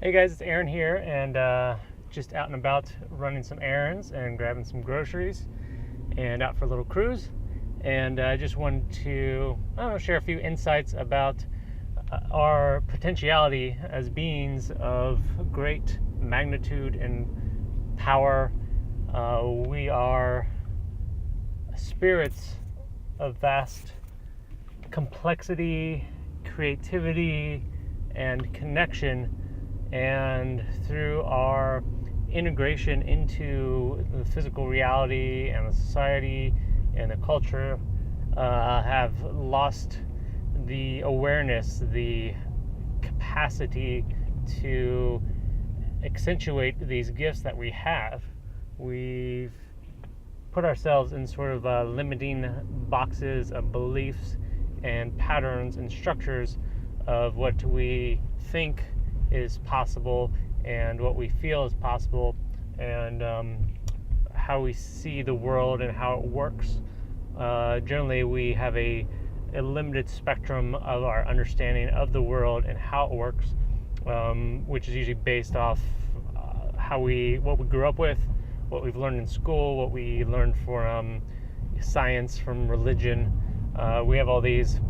Hey guys, it's Aaron here, and just out and about running some errands and grabbing some groceries and out for a little cruise. And I just wanted to, share a few insights about our potentiality as beings of great magnitude and power. We are spirits of vast complexity, creativity, and connection. And through our integration into the physical reality and the society and the culture, have lost the awareness, the capacity to accentuate these gifts that we have. We've put ourselves in sort of limiting boxes of beliefs and patterns and structures of what we think is possible and what we feel is possible, and how we see the world and how it works. Generally, we have a limited spectrum of our understanding of the world and how it works, which is usually based off what we grew up with, what we've learned in school, what we learned from science, from religion. We have all these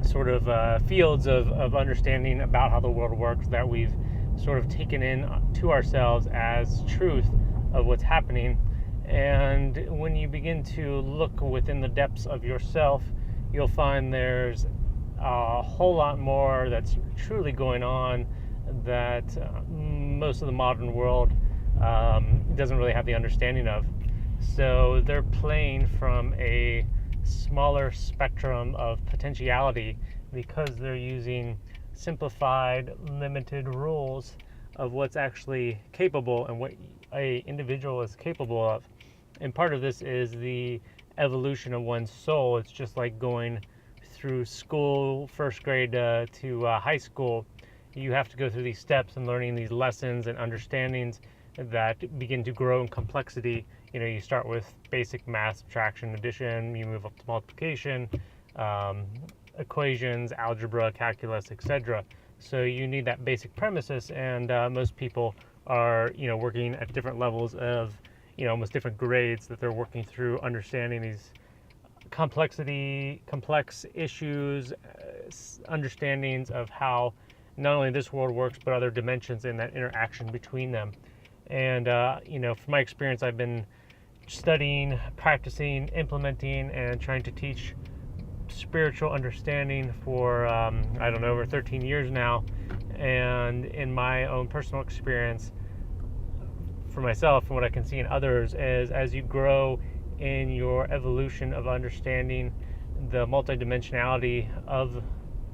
sort of fields of understanding about how the world works that we've sort of taken in to ourselves as truth of what's happening. And when you begin to look within the depths of yourself, you'll find there's a whole lot more that's truly going on that most of the modern world doesn't really have the understanding of. So they're playing from a smaller spectrum of potentiality because they're using simplified, limited rules of what's actually capable and what a individual is capable of. And part of this is the evolution of one's soul. It's just like going through school, first grade to high school. You have to go through these steps and learning these lessons and understandings that begin to grow in complexity. You start with basic math, subtraction, addition, you move up to multiplication, equations, algebra, calculus, etc. So you need that basic premises, and most people are, working at different levels of, almost different grades that they're working through understanding these complex issues, understandings of how not only this world works, but other dimensions in that interaction between them. And, from my experience, I've been studying, practicing, implementing, and trying to teach spiritual understanding for, over 13 years now. And in my own personal experience, for myself and what I can see in others, is as you grow in your evolution of understanding the multidimensionality of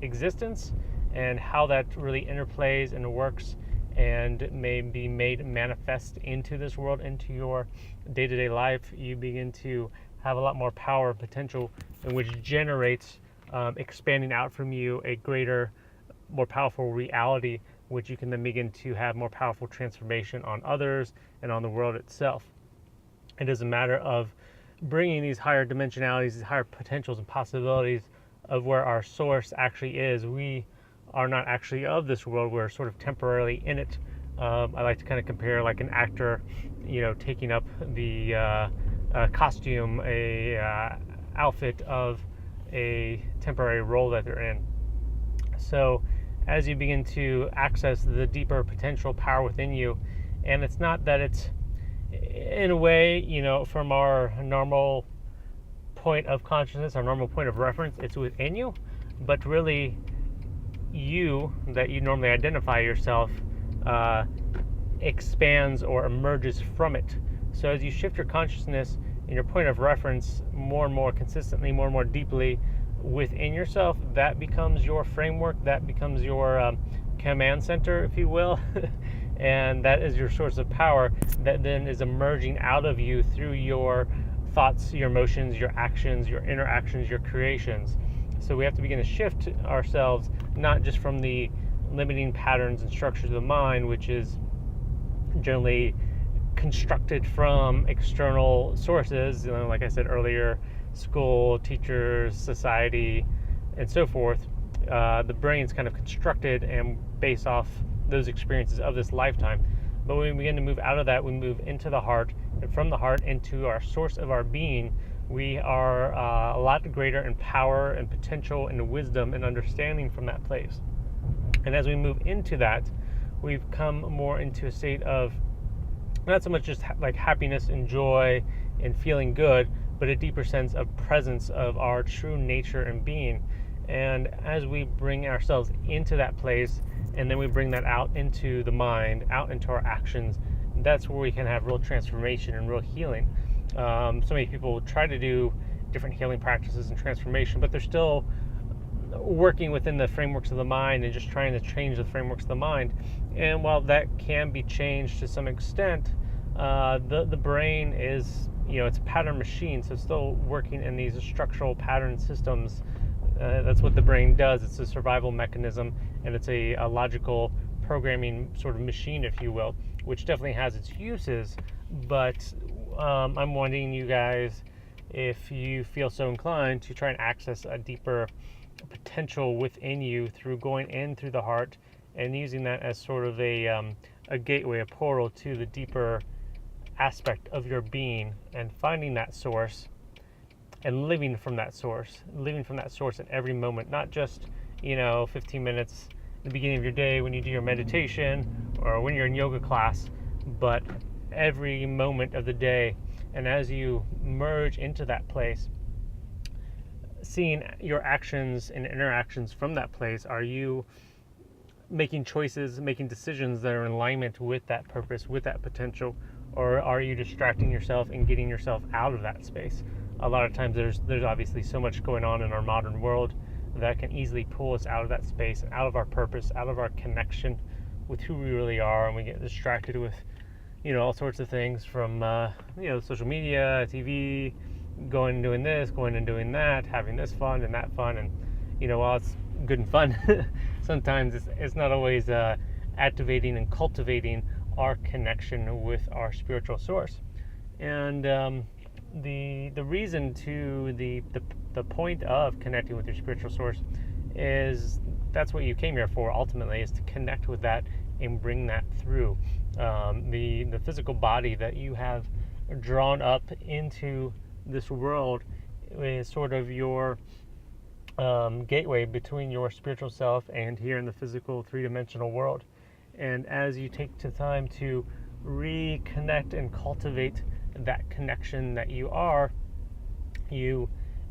existence and how that really interplays and works and may be made manifest into this world, into your day-to-day life, you begin to have a lot more power and potential, in which generates expanding out from you a greater, more powerful reality, which you can then begin to have more powerful transformation on others and on the world itself. It is a matter of bringing these higher dimensionalities, these higher potentials and possibilities of where our source actually is. We are not actually of this world. We're sort of temporarily in it. I like to kind of compare like an actor, taking up the costume, outfit of a temporary role that they're in. So as you begin to access the deeper potential power within you, and it's not that it's in a way, from our normal point of consciousness, our normal point of reference, it's within you, but really you that you normally identify yourself expands or emerges from it. So as you shift your consciousness and your point of reference more and more consistently, more and more deeply within yourself, that becomes your framework, that becomes your command center, if you will. And that is your source of power that then is emerging out of you through your thoughts, your emotions, your actions, your interactions, your creations. So we have to begin to shift ourselves, not just from the limiting patterns and structures of the mind, which is generally constructed from external sources, like I said earlier, school, teachers, society, and so forth. The brain's kind of constructed and based off those experiences of this lifetime. But when we begin to move out of that, we move into the heart, and from the heart into our source of our being. We are a lot greater in power and potential and wisdom and understanding from that place. And as we move into that, we've come more into a state of not so much just like happiness and joy and feeling good, but a deeper sense of presence of our true nature and being. And as we bring ourselves into that place, and then we bring that out into the mind, out into our actions, that's where we can have real transformation and real healing. So many people try to do different healing practices and transformation, but they're still working within the frameworks of the mind and just trying to change the frameworks of the mind. And while that can be changed to some extent, the brain is, it's a pattern machine, so it's still working in these structural pattern systems. That's what the brain does. It's a survival mechanism, and it's a logical programming sort of machine, if you will, which definitely has its uses. But I'm wanting you guys, if you feel so inclined, to try and access a deeper potential within you through going in through the heart and using that as sort of a gateway, a portal to the deeper aspect of your being, and finding that source and living from that source at every moment, not just 15 minutes at the beginning of your day when you do your meditation or when you're in yoga class, but every moment of the day. And as you merge into that place, seeing your actions and interactions from that place, are you making choices, making decisions that are in alignment with that purpose, with that potential, or are you distracting yourself and getting yourself out of that space? A lot of times there's obviously so much going on in our modern world that can easily pull us out of that space, out of our purpose, out of our connection with who we really are, and we get distracted with all sorts of things from social media, TV, going and doing this, going and doing that, having this fun and that fun. And while it's good and fun, sometimes it's not always activating and cultivating our connection with our spiritual source. And the reason to the point of connecting with your spiritual source is that's what you came here for ultimately, is to connect with that and bring that through. The physical body that you have drawn up into this world is sort of your gateway between your spiritual self and here in the physical three-dimensional world. And as you take the time to reconnect and cultivate that connection that you are, you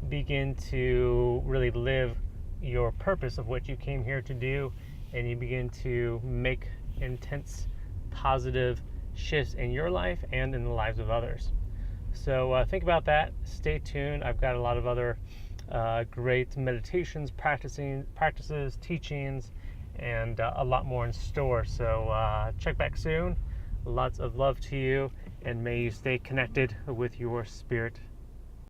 begin to really live your purpose of what you came here to do, and you begin to make intense positive shifts in your life and in the lives of others. So think about that. Stay tuned. I've got a lot of other great meditations, practices, teachings, and a lot more in store. So check back soon. Lots of love to you, and may you stay connected with your spirit.